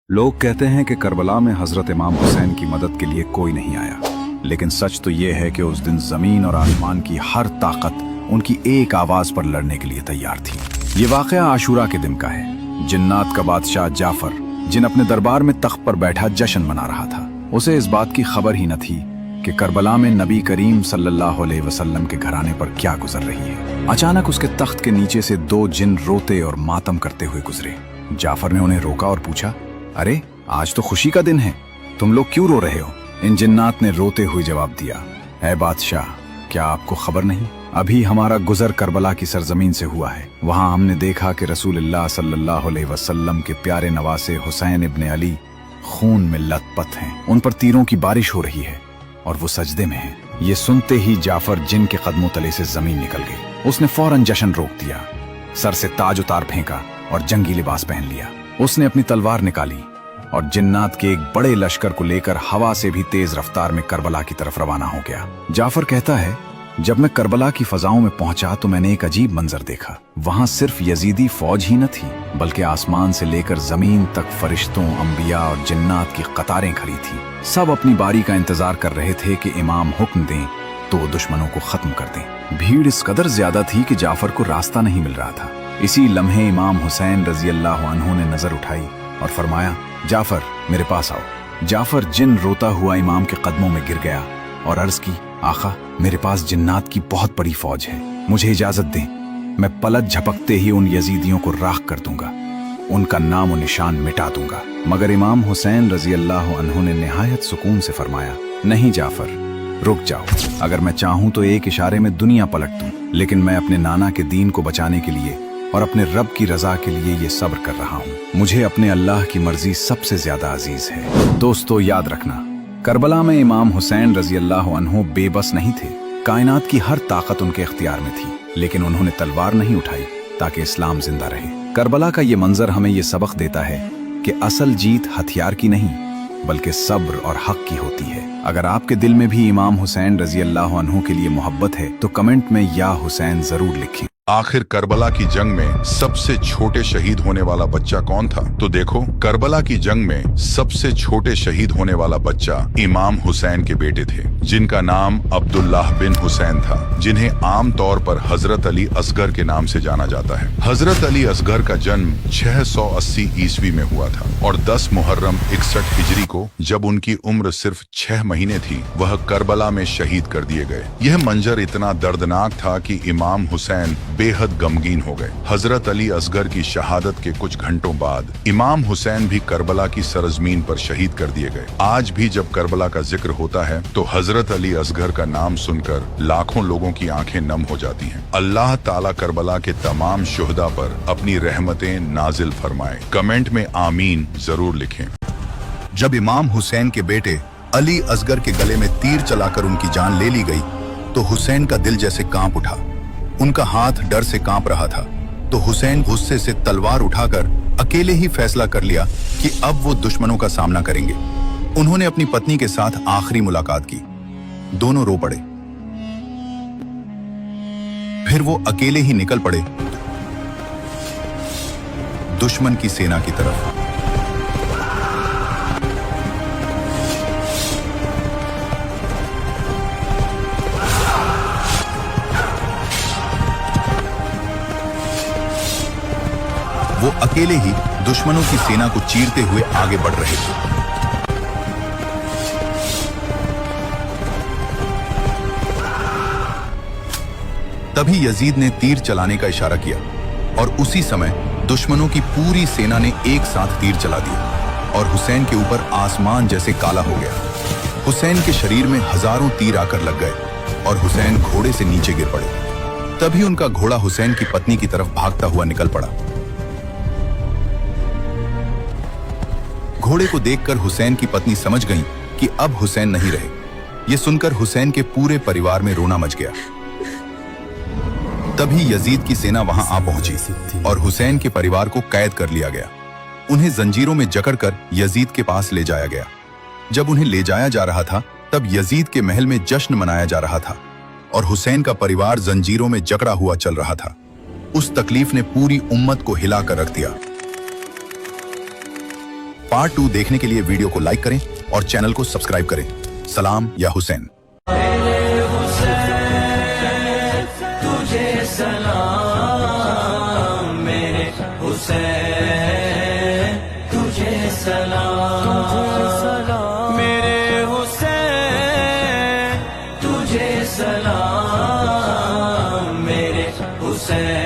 लोग कहते हैं कि करबला में हजरत इमाम हुसैन की मदद के लिए कोई नहीं आया, लेकिन सच तो ये है कि उस दिन जमीन और आसमान की हर ताकत उनकी एक आवाज पर लड़ने के लिए तैयार थी। ये वाकया आशूरा के दिन का है। जिन्नात का बादशाह जाफर, जिन अपने दरबार में तख्त पर बैठा जश्न मना रहा था, उसे इस बात की खबर ही न थी कि करबला में नबी करीम सल्लल्लाहु अलैहि वसल्लम के घराने पर क्या गुजर रही है। अचानक उसके तख्त के नीचे से दो जिन रोते और मातम करते हुए गुजरे। जाफर ने उन्हें रोका और पूछा, अरे आज तो खुशी का दिन है, तुम लोग क्यों रो रहे हो? इन जिन्नात ने रोते हुए जवाब दिया, ऐ बादशाह, क्या आपको खबर नहीं? अभी हमारा गुजर करबला की सरजमीन से हुआ है। वहां हमने देखा कि रसूलुल्लाह सल्लल्लाहु अलैहि वसल्लम के प्यारे नवासे हुसैन इब्न अली खून में लथपथ हैं। उन पर तीरों की बारिश हो रही है और वो सजदे में हैं। ये सुनते ही जाफर जिन के कदमों तले से जमीन निकल गई। उसने फौरन जश्न रोक दिया, सर से ताज उतार फेंका और जंगी लिबास पहन लिया। उसने अपनी तलवार निकाली और जिन्नात के एक बड़े लश्कर को लेकर हवा से भी तेज रफ्तार में करबला की तरफ रवाना हो गया। जाफर कहता है, जब मैं करबला की फजाओं में पहुंचा तो मैंने एक अजीब मंजर देखा। वहां सिर्फ यजीदी फौज ही न थी, बल्कि आसमान से लेकर जमीन तक फरिश्तों, अंबिया और जिन्नात की कतारें खड़ी थी। सब अपनी बारी का इंतजार कर रहे थे कि इमाम हुक्म दें तो वो दुश्मनों को खत्म कर दें। भीड़ इस कदर ज्यादा थी कि जाफर को रास्ता नहीं मिल रहा था। इसी लम्हे इमाम हुसैन रजी अल्लाह अन्हु ने नजर उठाई और फरमाया, जाफर मेरे पास आओ। जाफर जिन रोता हुआ इमाम के कदमों में गिर गया और अर्ज की, आका मेरे पास जिन्नात की बहुत बड़ी फौज है, मुझे इजाजत दें, मैं पलक झपकते ही उन यजीदियों को राख कर दूंगा, उनका नाम और निशान मिटा दूंगा। मगर इमाम हुसैन रजी अल्लाह अन्हु ने निहायत सुकून से फरमाया, नहीं जाफर, रुक जाओ। अगर मैं चाहूं तो एक इशारे में दुनिया पलट दूं, लेकिन मैं अपने नाना के दीन को बचाने के लिए और अपने रब की रजा के लिए ये सब्र कर रहा हूँ। मुझे अपने अल्लाह की मर्जी सबसे ज्यादा अजीज है। दोस्तों याद रखना, करबला में इमाम हुसैन रजी अल्लाह अन्हु बेबस नहीं थे। कायनात की हर ताकत उनके इख्तियार में थी, लेकिन उन्होंने तलवार नहीं उठाई ताकि इस्लाम जिंदा रहे। करबला का ये मंजर हमें ये सबक देता है कि असल जीत हथियार की नहीं, बल्कि सब्र और हक की होती है। अगर आपके दिल में भी इमाम हुसैन रजी अल्लाह अन्हु के लिए मोहब्बत है तो कमेंट में या हुसैन जरूर लिखें। आखिर करबला की जंग में सबसे छोटे शहीद होने वाला बच्चा कौन था? तो देखो, करबला की जंग में सबसे छोटे शहीद होने वाला बच्चा इमाम हुसैन के बेटे थे, जिनका नाम अब्दुल्लाह बिन हुसैन था, जिन्हें आम तौर पर हजरत अली असगर के नाम से जाना जाता है। हजरत अली असगर का जन्म 680 ईस्वी में हुआ था और 10 मुहर्रम 61 हिजरी को, जब उनकी उम्र सिर्फ 6 महीने थी, वह करबला में शहीद कर दिए गए। यह मंजर इतना दर्दनाक था कि इमाम हुसैन बेहद गमगीन हो गए। हजरत अली असगर की शहादत के कुछ घंटों बाद इमाम हुसैन भी करबला की सरजमीन पर शहीद कर दिए गए। आज भी जब करबला का जिक्र होता है तो हजरत अली असगर का नाम सुनकर लाखों लोगों की आंखें नम हो जाती हैं। अल्लाह ताला करबला के तमाम शुहदा पर अपनी रहमतें नाजिल फरमाए। कमेंट में आमीन जरूर लिखें। जब इमाम हुसैन के बेटे अली असगर के गले में तीर चलाकर उनकी जान ले ली गई तो हुसैन का दिल जैसे कांप उठा। उनका हाथ डर से कांप रहा था तो हुसैन गुस्से से तलवार उठाकर अकेले ही फैसला कर लिया कि अब वो दुश्मनों का सामना करेंगे। उन्होंने अपनी पत्नी के साथ आखिरी मुलाकात की। दोनों रो पड़े। फिर वो अकेले ही निकल पड़े दुश्मन की सेना की तरफ। वो अकेले ही दुश्मनों की सेना को चीरते हुए आगे बढ़ रहे थे। तभी यजीद ने तीर चलाने का इशारा किया और उसी समय दुश्मनों की पूरी सेना ने एक साथ तीर चला दिया और हुसैन के ऊपर आसमान जैसे काला हो गया। हुसैन के शरीर में हजारों तीर आकर लग गए और हुसैन घोड़े से नीचे गिर पड़े। तभी उनका घोड़ा हुसैन की पत्नी की तरफ भागता हुआ निकल पड़ा। घोड़े को देखकर हुसैन की पत्नी समझ गई कि अब हुसैन नहीं रहे। ये सुनकर हुसैन के पूरे परिवार में रोना मच गया। तभी यजीद की सेना वहां आ पहुंची और हुसैन के परिवार को कैद कर लिया गया। उन्हें जंजीरों में जकड़कर यजीद के पास ले जाया गया। जब उन्हें ले जाया जा रहा था तब यजीद के महल में जश्न मनाया जा रहा था और हुसैन का परिवार जंजीरों में जकड़ा हुआ चल रहा था। उस तकलीफ ने पूरी उम्मत को हिला कर रख दिया। पार्ट 2 देखने के लिए वीडियो को लाइक करें और चैनल को सब्सक्राइब करें। सलाम या हुसैन। तुझे सलाम मेरे हुसैन, तुझे सलाम मेरे हुसैन, तुझे सलाम मेरे हुसैन।